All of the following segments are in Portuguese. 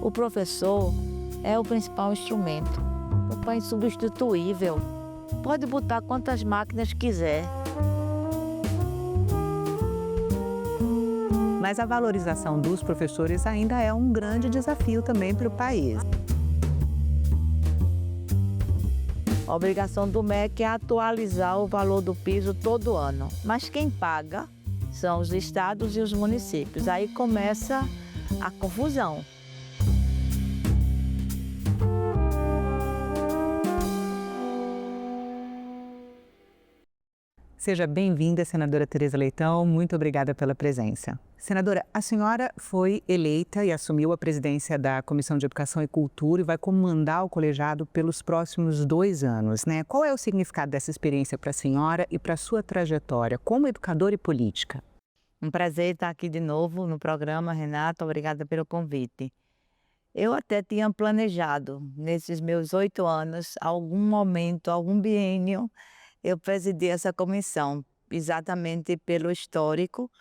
O professor é o principal instrumento, é insubstituível. Pode botar quantas máquinas quiser. Mas a valorização dos professores ainda é um grande desafio também para o país. A obrigação do MEC é atualizar o valor do piso todo ano. Mas quem paga são os estados e os municípios. Aí começa a confusão. Seja bem-vinda, senadora Tereza Leitão. Muito obrigada pela presença. Senadora, a senhora foi eleita e assumiu a presidência da Comissão de Educação e Cultura e vai comandar o colegiado pelos próximos 2 anos, né? Qual é o significado dessa experiência para a senhora e para a sua trajetória como educadora e política? Um prazer estar aqui de novo no programa, Renata. Obrigada pelo convite. Eu até tinha planejado, nesses meus 8 anos, algum momento, algum biênio, eu presidi essa comissão, exatamente pelo histórico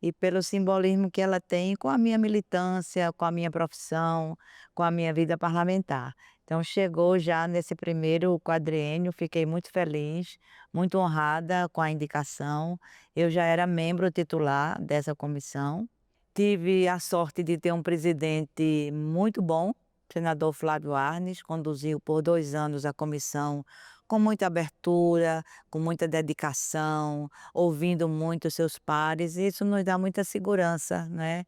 e pelo simbolismo que ela tem com a minha militância, com a minha profissão, com a minha vida parlamentar. Então, chegou já nesse primeiro quadriênio, fiquei muito feliz, muito honrada com a indicação. Eu já era membro titular dessa comissão. Tive a sorte de ter um presidente muito bom, o senador Flávio Arnes, conduziu por 2 anos a comissão com muita abertura, com muita dedicação, ouvindo muito seus pares, e isso nos dá muita segurança, né?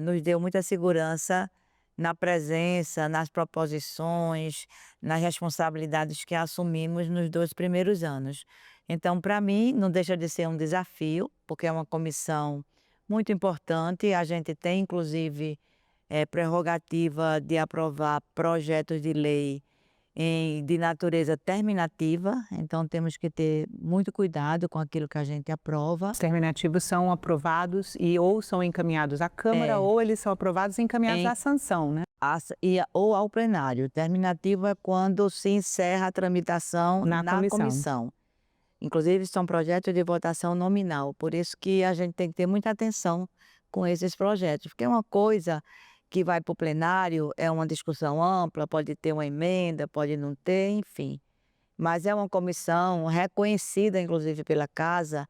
Nos deu muita segurança na presença, nas proposições, nas responsabilidades que assumimos nos 2 primeiros anos. Então, para mim, não deixa de ser um desafio, porque é uma comissão muito importante. A gente tem, inclusive, prerrogativa de aprovar projetos de lei de natureza terminativa, então temos que ter muito cuidado com aquilo que a gente aprova. Os terminativos são aprovados e ou são encaminhados à Câmara ou eles são aprovados e encaminhados à sanção, né? Ou ao plenário. Terminativo é quando se encerra a tramitação na comissão. Inclusive, são projetos de votação nominal, por isso que a gente tem que ter muita atenção com esses projetos, porque uma coisa que vai para o plenário é uma discussão ampla, pode ter uma emenda, pode não ter, enfim. Mas é uma comissão reconhecida, inclusive, pela Casa,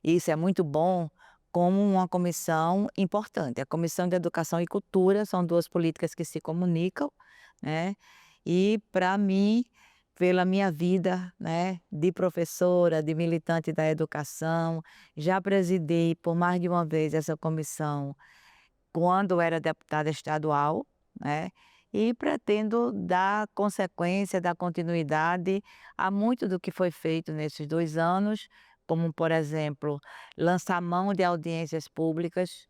e isso é muito bom, como uma comissão importante. A Comissão de Educação e Cultura são 2 políticas que se comunicam, né? E, para mim, pela minha vida, né, de professora, de militante da educação, já presidi por mais de uma vez essa comissão quando era deputada estadual, né? E pretendo dar consequência, dar continuidade a muito do que foi feito nesses 2 anos, como, por exemplo, lançar mão de audiências públicas.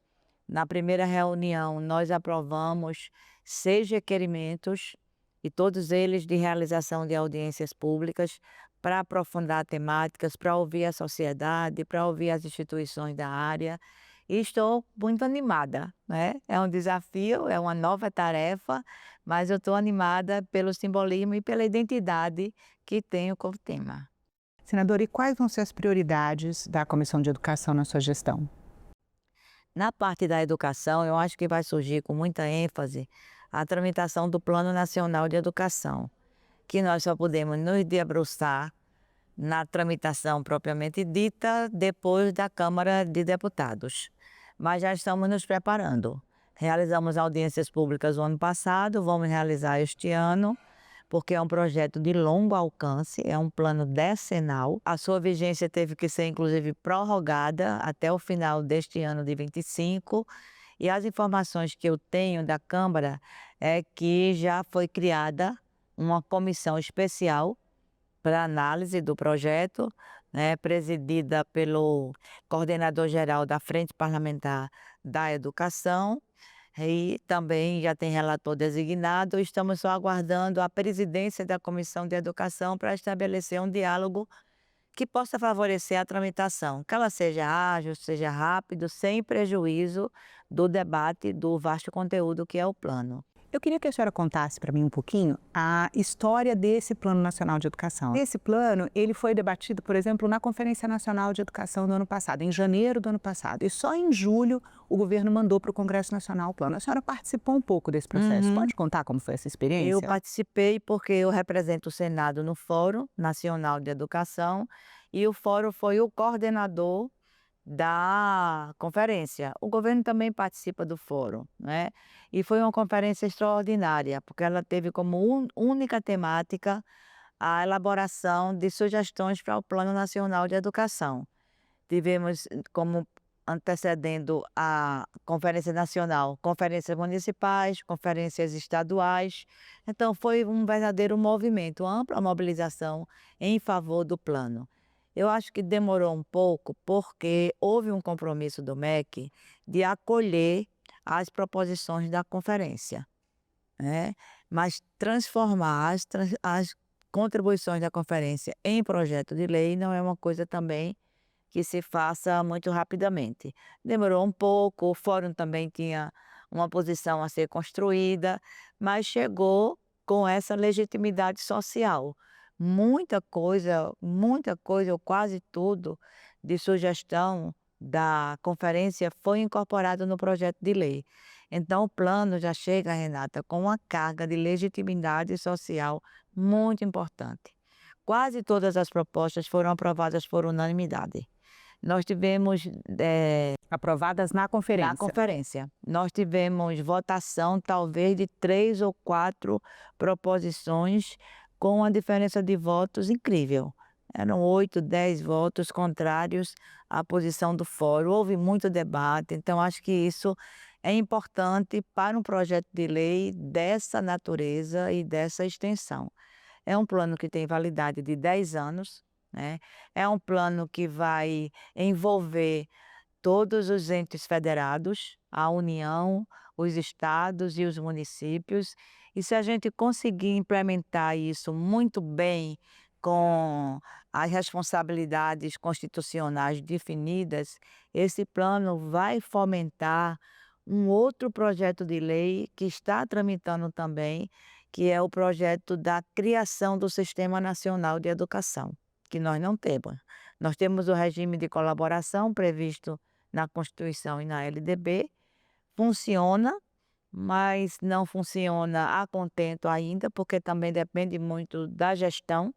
Na primeira reunião, nós aprovamos 6 requerimentos, e todos eles de realização de audiências públicas, para aprofundar temáticas, para ouvir a sociedade, para ouvir as instituições da área. E estou muito animada, né? É um desafio, é uma nova tarefa, mas eu estou animada pelo simbolismo e pela identidade que tenho como tema. Senadora, e quais vão ser as prioridades da Comissão de Educação na sua gestão? Na parte da educação, eu acho que vai surgir com muita ênfase a tramitação do Plano Nacional de Educação, que nós só podemos nos debruçar na tramitação propriamente dita depois da Câmara de Deputados. Mas já estamos nos preparando. Realizamos audiências públicas o ano passado, vamos realizar este ano, porque é um projeto de longo alcance, é um plano decenal. A sua vigência teve que ser, inclusive, prorrogada até o final deste ano de 25, e as informações que eu tenho da Câmara é que já foi criada uma comissão especial para análise do projeto, né, presidida pelo coordenador-geral da Frente Parlamentar da Educação, e também já tem relator designado. Estamos só aguardando a presidência da Comissão de Educação para estabelecer um diálogo que possa favorecer a tramitação, que ela seja ágil, seja rápido, sem prejuízo do debate do vasto conteúdo que é o plano. Eu queria que a senhora contasse para mim um pouquinho a história desse Plano Nacional de Educação. Esse plano, ele foi debatido, por exemplo, na Conferência Nacional de Educação do ano passado, em janeiro do ano passado. E só em julho o governo mandou para o Congresso Nacional o plano. A senhora participou um pouco desse processo. Pode contar como foi essa experiência? Eu participei porque eu represento o Senado no Fórum Nacional de Educação e o Fórum foi o coordenador da conferência. O governo também participa do fórum, né? E foi uma conferência extraordinária, porque ela teve como única temática a elaboração de sugestões para o Plano Nacional de Educação. Tivemos como antecedendo a Conferência Nacional, conferências municipais, conferências estaduais. Então, foi um verdadeiro movimento, ampla mobilização em favor do plano. Eu acho que demorou um pouco, porque houve um compromisso do MEC de acolher as proposições da conferência, né? Mas transformar as contribuições da conferência em projeto de lei não é uma coisa também que se faça muito rapidamente. Demorou um pouco, o fórum também tinha uma posição a ser construída, mas chegou com essa legitimidade social. Muita coisa, ou quase tudo, de sugestão da conferência foi incorporado no projeto de lei. Então, o plano já chega, Renata, com uma carga de legitimidade social muito importante. Quase todas as propostas foram aprovadas por unanimidade. Nós tivemos Aprovadas na conferência. na conferência, nós tivemos votação talvez de 3 ou 4 proposições com uma diferença de votos incrível. Eram 8, 10 votos contrários à posição do fórum. Houve muito debate, então acho que isso é importante para um projeto de lei dessa natureza e dessa extensão. É um plano que tem validade de 10 anos, né? É um plano que vai envolver todos os entes federados, a União, os estados e os municípios. E se a gente conseguir implementar isso muito bem, com as responsabilidades constitucionais definidas, esse plano vai fomentar um outro projeto de lei que está tramitando também, que é o projeto da criação do Sistema Nacional de Educação, que nós não temos. Nós temos o regime de colaboração previsto na Constituição e na LDB, funciona, mas não funciona a contento ainda, porque também depende muito da gestão.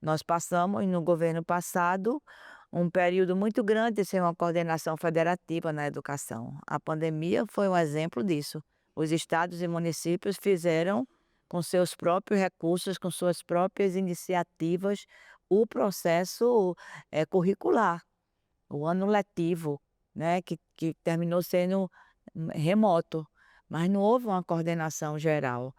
Nós passamos, no governo passado, um período muito grande sem uma coordenação federativa na educação. A pandemia foi um exemplo disso. Os estados e municípios fizeram, com seus próprios recursos, com suas próprias iniciativas, o processo curricular, o ano letivo, né, que terminou sendo remoto, mas não houve uma coordenação geral.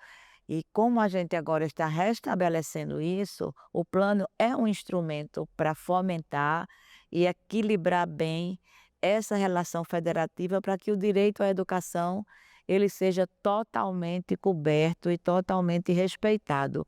E como a gente agora está restabelecendo isso, o plano é um instrumento para fomentar e equilibrar bem essa relação federativa para que o direito à educação ele seja totalmente coberto e totalmente respeitado.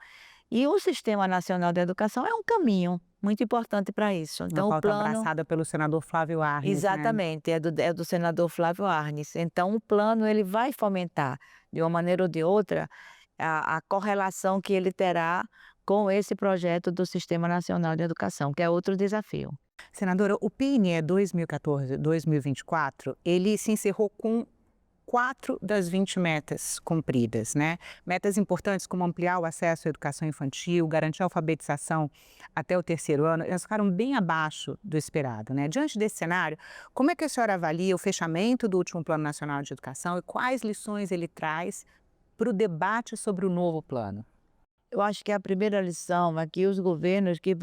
E o Sistema Nacional de Educação é um caminho muito importante para isso. Uma Então, o pauta plano abraçada pelo senador Flávio Arnes, né? exatamente, é do senador Flávio Arnes. Então, o plano ele vai fomentar, de uma maneira ou de outra, a correlação que ele terá com esse projeto do Sistema Nacional de Educação, que é outro desafio. Senadora, o PNE 2014-2024, ele se encerrou com 4 das 20 metas cumpridas, né? Metas importantes como ampliar o acesso à educação infantil, garantir a alfabetização até o 3º ano, elas ficaram bem abaixo do esperado, né? Diante desse cenário, como é que a senhora avalia o fechamento do último Plano Nacional de Educação e quais lições ele traz para o debate sobre o novo plano? Eu acho que a primeira lição é que os governos que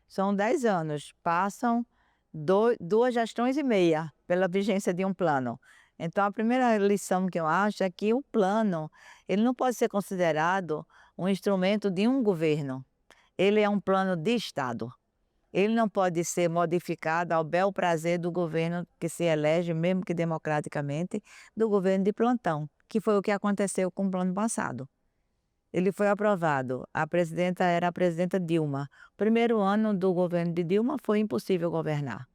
são 10 anos, passam 2 gestões e meia pela vigência de um plano. Então, a primeira lição que eu acho é que o plano, ele não pode ser considerado um instrumento de um governo. Ele é um plano de Estado. Ele não pode ser modificado ao bel prazer do governo que se elege, mesmo que democraticamente, do governo de plantão, que foi o que aconteceu com o plano passado. Ele foi aprovado, a presidenta era a presidenta Dilma. O primeiro ano do governo de Dilma foi impossível governar.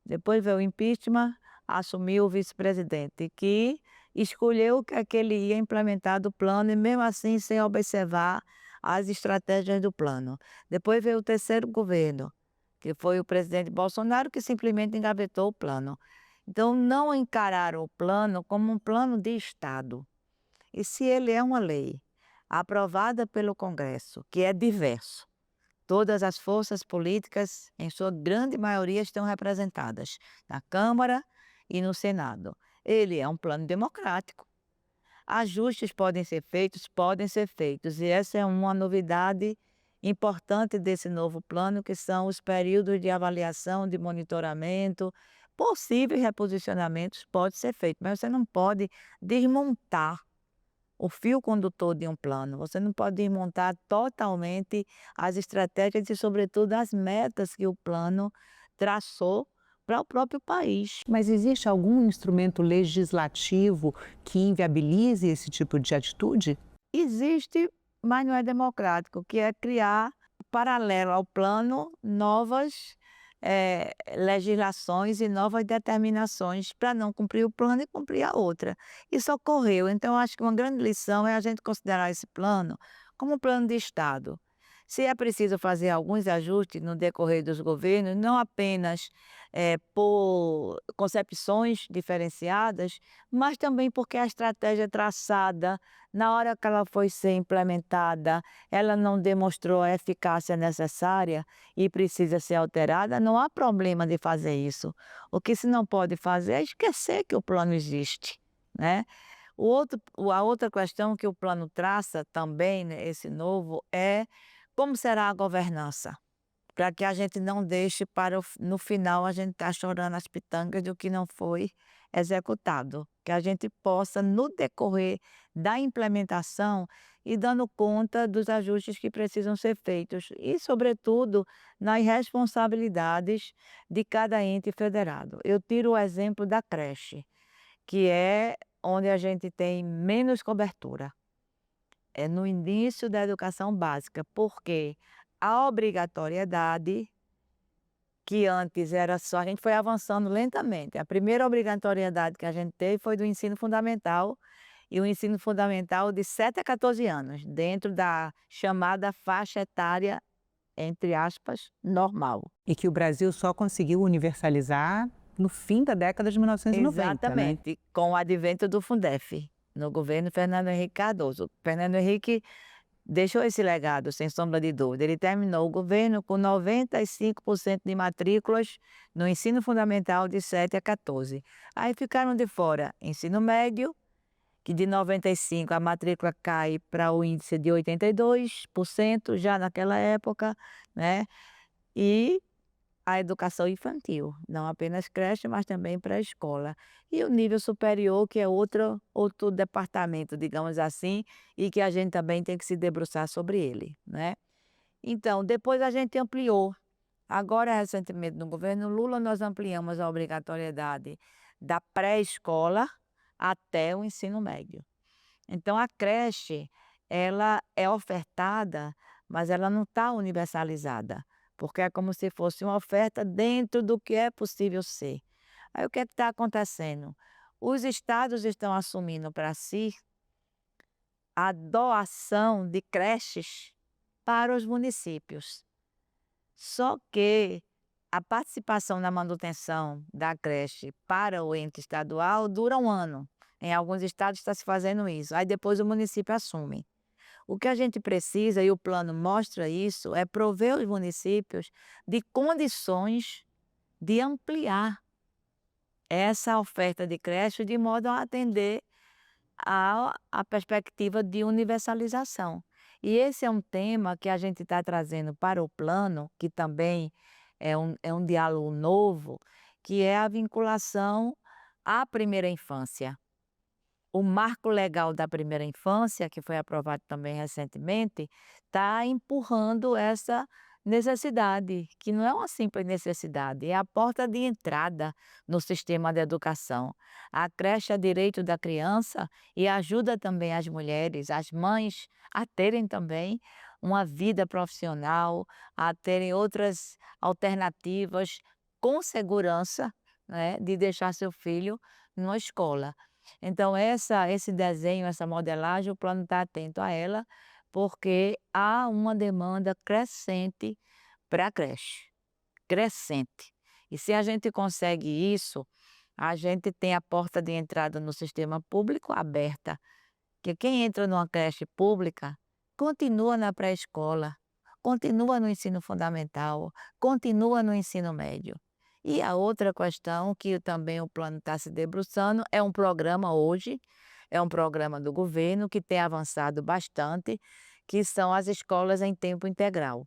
Depois veio o impeachment, assumiu o vice-presidente, que escolheu o que é que ele ia implementar do plano e mesmo assim sem observar as estratégias do plano. Depois veio o terceiro governo, que foi o presidente Bolsonaro, que simplesmente engavetou o plano. Então não encararam o plano como um plano de Estado. E se ele é uma lei aprovada pelo Congresso, que é diverso, todas as forças políticas, em sua grande maioria, estão representadas na Câmara e no Senado. Ele é um plano democrático. Ajustes podem ser feitos, e essa é uma novidade importante desse novo plano, que são os períodos de avaliação, de monitoramento, possíveis reposicionamentos pode ser feito, mas você não pode desmontar o fio condutor de um plano, você não pode desmontar totalmente as estratégias e, sobretudo, as metas que o plano traçou para o próprio país. Mas existe algum instrumento legislativo que inviabilize esse tipo de atitude? Existe, mas não é democrático, que é criar, paralelo ao plano, novas legislações e novas determinações para não cumprir o plano e cumprir a outra. Isso ocorreu, então acho que uma grande lição é a gente considerar esse plano como um plano de Estado. Se é preciso fazer alguns ajustes no decorrer dos governos, não apenas por concepções diferenciadas, mas também porque a estratégia traçada, na hora que ela foi ser implementada, ela não demonstrou a eficácia necessária e precisa ser alterada, não há problema de fazer isso. O que se não pode fazer é esquecer que o plano existe, né? A outra questão que o plano traça também, né, esse novo, é como será a governança, para que a gente não deixe para no final a gente estar chorando as pitangas do que não foi executado, que a gente possa, no decorrer da implementação, ir dando conta dos ajustes que precisam ser feitos e, sobretudo, nas responsabilidades de cada ente federado. Eu tiro o exemplo da creche, que é onde a gente tem menos cobertura. É no início da educação básica, porque a obrigatoriedade, que antes era só, a gente foi avançando lentamente. A primeira obrigatoriedade que a gente teve foi do ensino fundamental, e o ensino fundamental de 7 a 14 anos, dentro da chamada faixa etária, entre aspas, normal. E que o Brasil só conseguiu universalizar no fim da década de 1990, né? Exatamente, com o advento do Fundef, no governo Fernando Henrique Cardoso. Fernando Henrique deixou esse legado, sem sombra de dúvida. Ele terminou o governo com 95% de matrículas no ensino fundamental de 7 a 14. Aí ficaram de fora ensino médio, que de 95 a matrícula cai para o índice de 82%, já naquela época, né? E a educação infantil, não apenas creche, mas também pré-escola. E o nível superior, que é outro departamento, digamos assim, e que a gente também tem que se debruçar sobre ele, né? Então, depois a gente ampliou. Agora, recentemente, no governo Lula, nós ampliamos a obrigatoriedade da pré-escola até o ensino médio. Então, a creche, ela é ofertada, mas ela não está universalizada, porque é como se fosse uma oferta dentro do que é possível ser. Aí o que é que está acontecendo? Os estados estão assumindo para si a doação de creches para os municípios. Só que a participação na manutenção da creche para o ente estadual dura 1 ano. Em alguns estados está se fazendo isso. Aí depois o município assume. O que a gente precisa, e o plano mostra isso, é prover os municípios de condições de ampliar essa oferta de creche de modo a atender a perspectiva de universalização. E esse é um tema que a gente está trazendo para o plano, que também é um diálogo novo, que é a vinculação à primeira infância. O marco legal da primeira infância, que foi aprovado também recentemente, está empurrando essa necessidade, que não é uma simples necessidade, é a porta de entrada no sistema de educação. A creche é direito da criança e ajuda também as mulheres, as mães, a terem também uma vida profissional, a terem outras alternativas com segurança, né, de deixar seu filho numa escola. Então esse desenho, essa modelagem, o plano está atento a ela, porque há uma demanda crescente para a creche, crescente. E se a gente consegue isso, a gente tem a porta de entrada no sistema público aberta, que quem entra numa creche pública continua na pré-escola, continua no ensino fundamental, continua no ensino médio. E a outra questão que também o plano está se debruçando é um programa hoje, é um programa do governo que tem avançado bastante, que são as escolas em tempo integral.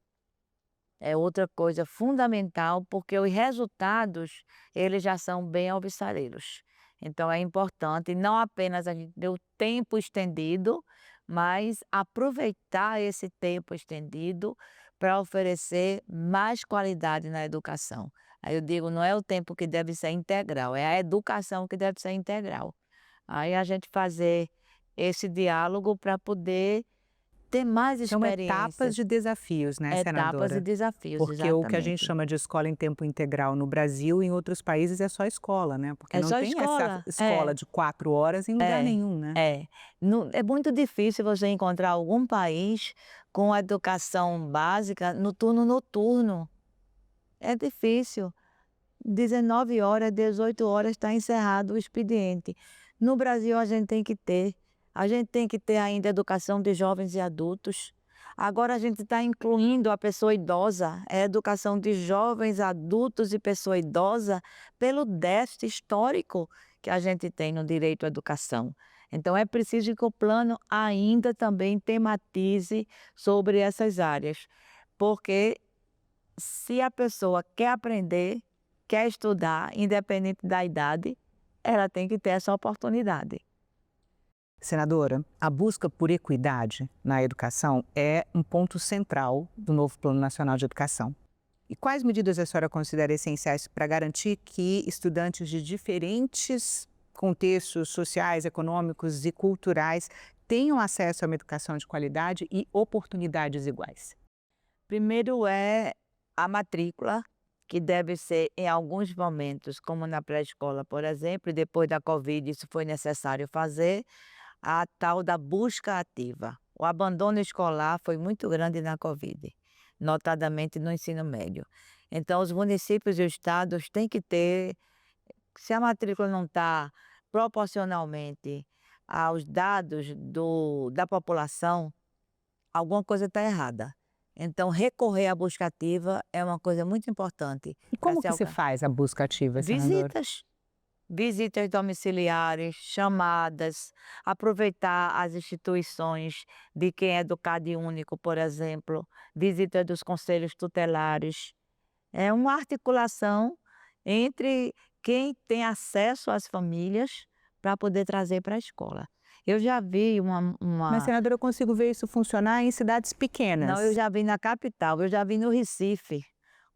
É outra coisa fundamental, porque os resultados, eles já são bem alvissareiros. Então é importante não apenas a gente ter o tempo estendido, mas aproveitar esse tempo estendido para oferecer mais qualidade na educação. Aí eu digo, não é o tempo que deve ser integral, é a educação que deve ser integral. Aí a gente fazer esse diálogo para poder ter mais São etapas experiências. de desafios, né, Etapas e senadora? desafios, Porque o que a gente exatamente. chama de escola em tempo integral no Brasil, em outros países é só escola, né, porque É não só tem essa escola. escola de 4 horas em lugar É, nenhum, né. é. É muito difícil você encontrar algum país com educação básica no turno noturno. É difícil. 19 horas, 18 horas está encerrado o expediente. No Brasil a gente tem que ter ainda educação de jovens e adultos. Agora a gente está incluindo a pessoa idosa, a educação de jovens, adultos e pessoa idosa, pelo déficit histórico que a gente tem no direito à educação. Então é preciso que o plano ainda também tematize sobre essas áreas, porque se a pessoa quer aprender, quer estudar, independente da idade, ela tem que ter essa oportunidade. Senadora, a busca por equidade na educação é um ponto central do novo Plano Nacional de Educação. E quais medidas a senhora considera essenciais para garantir que estudantes de diferentes contextos sociais, econômicos e culturais tenham acesso a uma educação de qualidade e oportunidades iguais? Primeiro é a matrícula, que deve ser em alguns momentos, como na pré-escola, por exemplo, e depois da Covid isso foi necessário fazer, a tal da busca ativa. O abandono escolar foi muito grande na Covid, notadamente no ensino médio. Então os municípios e os estados têm que ter, se a matrícula não está proporcionalmente aos dados da população, alguma coisa está errada. Então recorrer à busca ativa é uma coisa muito importante E para como se que se faz a busca ativa, senadora? visitas. Visitas domiciliares, chamadas, aproveitar as instituições de quem é do CAD único, por exemplo, visita dos conselhos tutelares. É uma articulação entre quem tem acesso às famílias para poder trazer para a escola. Eu já vi Mas, senadora, eu consigo ver isso funcionar em cidades não, eu pequenas. já vi na capital, eu já vi no Recife,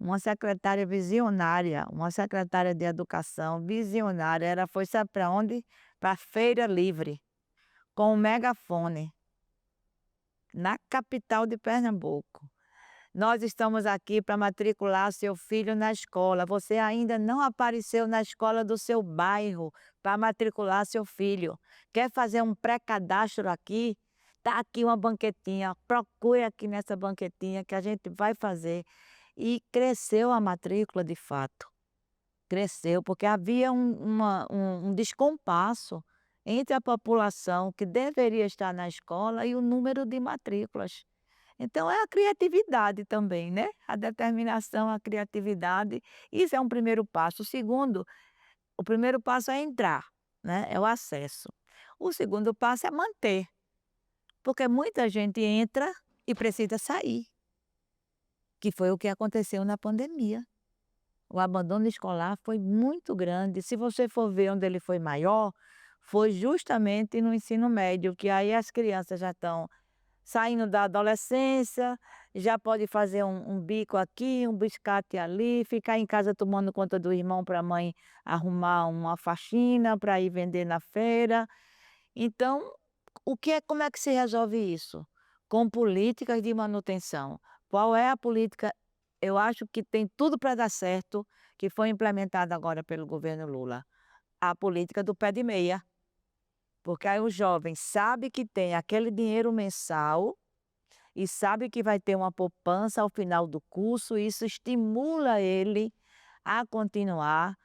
uma secretária visionária, uma secretária de educação visionária, ela foi sabe para onde? Para Feira Livre, com um megafone, na capital de Pernambuco. Nós estamos aqui para matricular seu filho na escola. Você ainda não apareceu na escola do seu bairro para matricular seu filho. Quer fazer um pré-cadastro aqui? Está aqui uma banquetinha. Procure aqui nessa banquetinha que a gente vai fazer. E cresceu a matrícula de fato. Cresceu, porque havia um descompasso entre a população que deveria estar na escola e o número de matrículas. Então é a criatividade também, né, a determinação, a criatividade, isso é um primeiro passo. O primeiro passo é entrar, né, é o acesso. O segundo passo é manter, porque muita gente entra e precisa sair, que foi o que aconteceu na pandemia. O abandono escolar foi muito grande, se você for ver onde ele foi maior, foi justamente no ensino médio, que aí as crianças já estão saindo da adolescência, já pode fazer um bico aqui, um biscate ali, ficar em casa tomando conta do irmão para a mãe arrumar uma faxina para ir vender na feira. Então, como é que se resolve isso? Com políticas de manutenção. Qual é a política? Eu acho que tem tudo para dar certo, que foi implementada agora pelo governo Lula. A política do pé de meia. porque aí o jovem sabe que tem aquele dinheiro mensal e sabe que vai ter uma poupança ao final do curso, e isso estimula ele a continuar,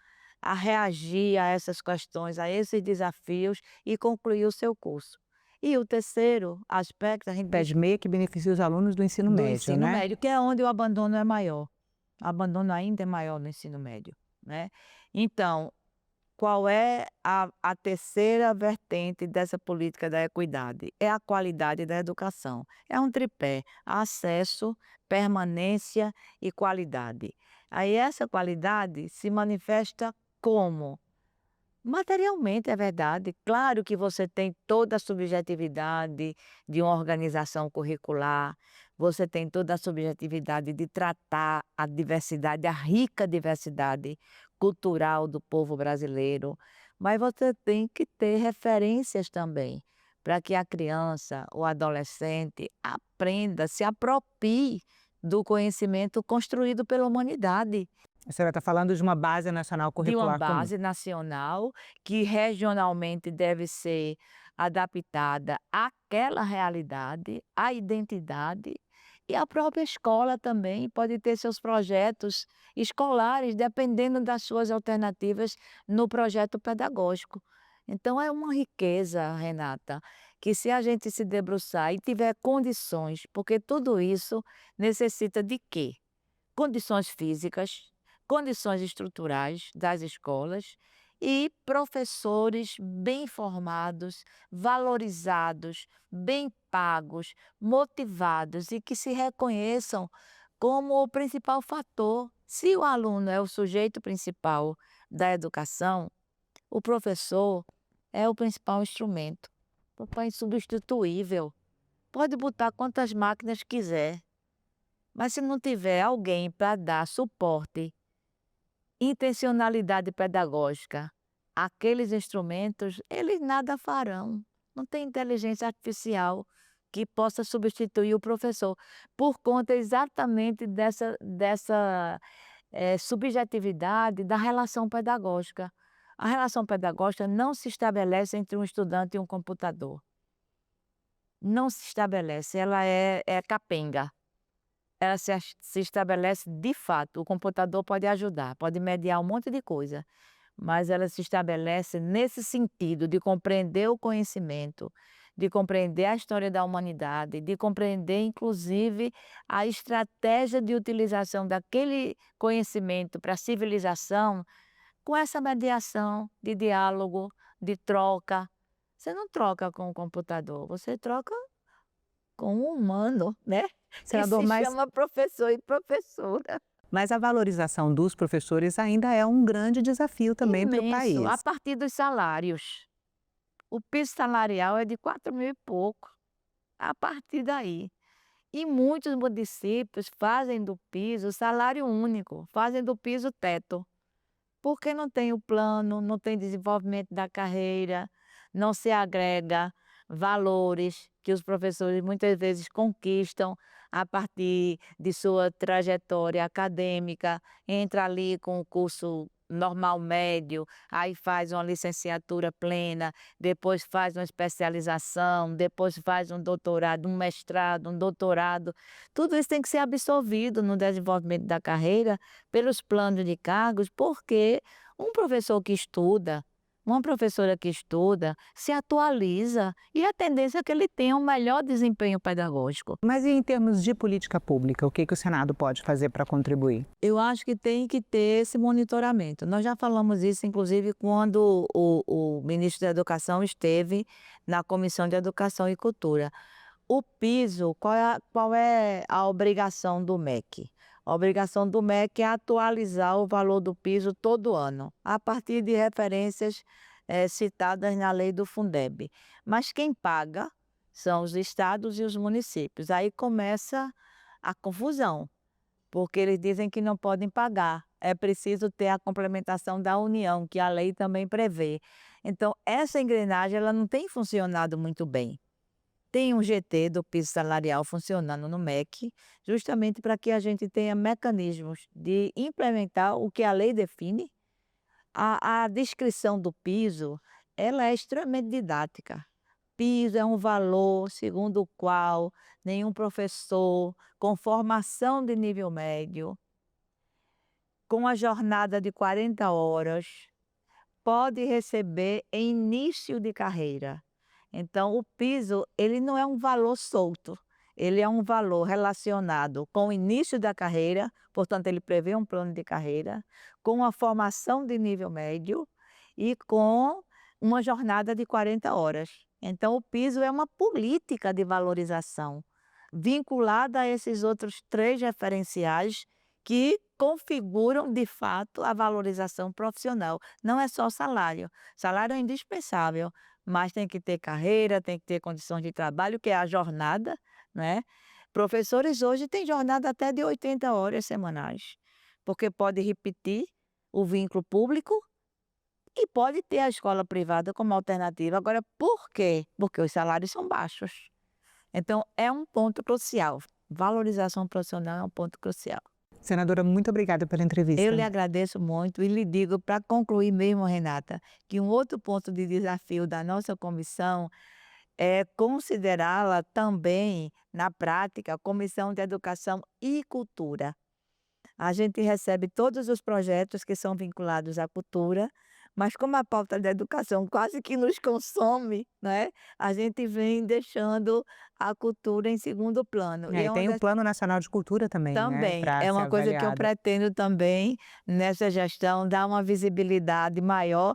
a reagir a essas questões, a esses desafios e concluir o seu curso. E o terceiro aspecto, a gente Pé de meia que beneficia os alunos do ensino do médio, ensino né? médio, que é onde o abandono é maior. O abandono ainda é maior no ensino médio, né. Então, qual é a terceira vertente dessa política da equidade? É a qualidade da educação. É um tripé: acesso, permanência e qualidade. Aí essa qualidade se manifesta como? Materialmente, é verdade. Claro que você tem toda a subjetividade de uma organização curricular, você tem toda a subjetividade de tratar a diversidade, a rica diversidade cultural do povo brasileiro, mas você tem que ter referências também, para que a criança, o adolescente aprenda, se aproprie do conhecimento construído pela humanidade. A senhora está falando de uma base nacional De uma curricular comum. base nacional, que regionalmente deve ser adaptada àquela realidade, à identidade, e a própria escola também pode ter seus projetos escolares, dependendo das suas alternativas no projeto pedagógico. Então é uma riqueza, Renata, que se a gente se debruçar e tiver condições, porque tudo isso necessita de quê? Condições físicas, condições estruturais das escolas e professores bem formados, valorizados, bem pagos, motivados e que se reconheçam como o principal fator. Se o aluno é o sujeito principal da educação, o professor é o principal instrumento. Papai é insubstituível. Pode botar quantas máquinas quiser. Mas se não tiver alguém para dar suporte, intencionalidade pedagógica àqueles instrumentos, eles nada farão. Não tem inteligência artificial que possa substituir o professor, por conta exatamente dessa subjetividade da relação pedagógica. A relação pedagógica não se estabelece entre um estudante e um computador. Não se estabelece, ela é capenga. Ela se estabelece de fato, o computador pode ajudar, pode mediar um monte de coisa, mas ela se estabelece nesse sentido de compreender o conhecimento, de compreender a história da humanidade, de compreender inclusive a estratégia de utilização daquele conhecimento para a civilização, com essa mediação de diálogo, de troca. Você não troca com o computador, você troca com um humano, né, que Senador, se chama professor e professora. mas a valorização dos professores ainda é um grande desafio também para o Imenso, a país. partir dos salários. O piso salarial é de 4.000 e pouco, a partir daí. E muitos municípios fazem do piso salário único, fazem do piso teto, porque não tem o plano, não tem desenvolvimento da carreira, não se agrega valores que os professores muitas vezes conquistam a partir de sua trajetória acadêmica, entra ali com o curso normal médio, aí faz uma licenciatura plena, depois faz uma especialização, depois faz um doutorado, um mestrado, um doutorado. Tudo isso tem que ser absorvido no desenvolvimento da carreira pelos planos de cargos, porque um professor que estuda, uma professora que estuda, se atualiza e a tendência é que ele tenha um melhor desempenho pedagógico. Mas e em termos de política pública, o que o Senado pode fazer para contribuir? Eu acho que tem que ter esse monitoramento. Nós já falamos isso, inclusive, quando o ministro da Educação esteve na Comissão de Educação e Cultura. O piso, qual é a obrigação do MEC? A obrigação do MEC é atualizar o valor do piso todo ano, a partir de referências citadas na lei do Fundeb. Mas quem paga são os estados e os municípios. Aí começa a confusão, porque eles dizem que não podem pagar. É preciso ter a complementação da União, que a lei também prevê. Então, essa engrenagem ela não tem funcionado muito bem. Tem um GT do piso salarial funcionando no MEC, justamente para que a gente tenha mecanismos de implementar o que a lei define. A descrição do piso ela é extremamente didática. Piso é um valor segundo o qual nenhum professor com formação de nível médio, com a jornada de 40 horas, pode receber em início de carreira. Então, o piso, ele não é um valor solto, ele é um valor relacionado com o início da carreira, portanto, ele prevê um plano de carreira, com a formação de nível médio e com uma jornada de 40 horas. Então, o piso é uma política de valorização, vinculada a esses outros 3 referenciais que configuram, de fato, a valorização profissional. Não é só o salário. Salário é indispensável, mas tem que ter carreira, tem que ter condições de trabalho, que é a jornada, né. Professores hoje têm jornada até de 80 horas semanais, porque pode repetir o vínculo público e pode ter a escola privada como alternativa. Agora, por quê? Porque os salários são baixos. Então é um ponto crucial. Valorização profissional é um ponto crucial. Senadora, muito obrigada pela entrevista. Eu lhe agradeço muito e lhe digo, para concluir mesmo, Renata, que um outro ponto de desafio da nossa comissão é considerá-la também, na prática, a Comissão de Educação e Cultura. A gente recebe todos os projetos que são vinculados à cultura, mas como a pauta da educação quase que nos consome, né, a gente vem deixando a cultura em segundo plano. E E é uma tem o das Plano Nacional de Cultura também, né, também, para é ser uma coisa que eu avaliado. pretendo também, nessa gestão, dar uma visibilidade maior,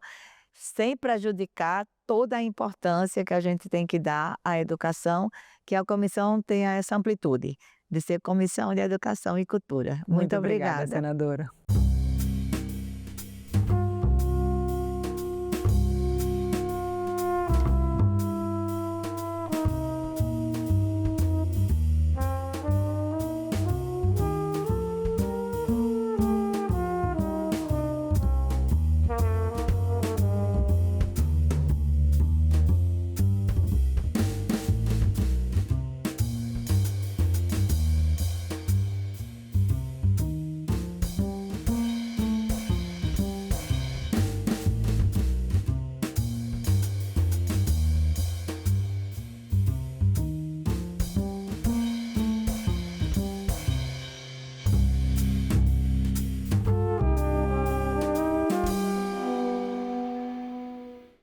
sem prejudicar toda a importância que a gente tem que dar à educação, que a comissão tenha essa amplitude, de ser Comissão de Educação e Cultura. Muito Muito obrigada, obrigada. senadora.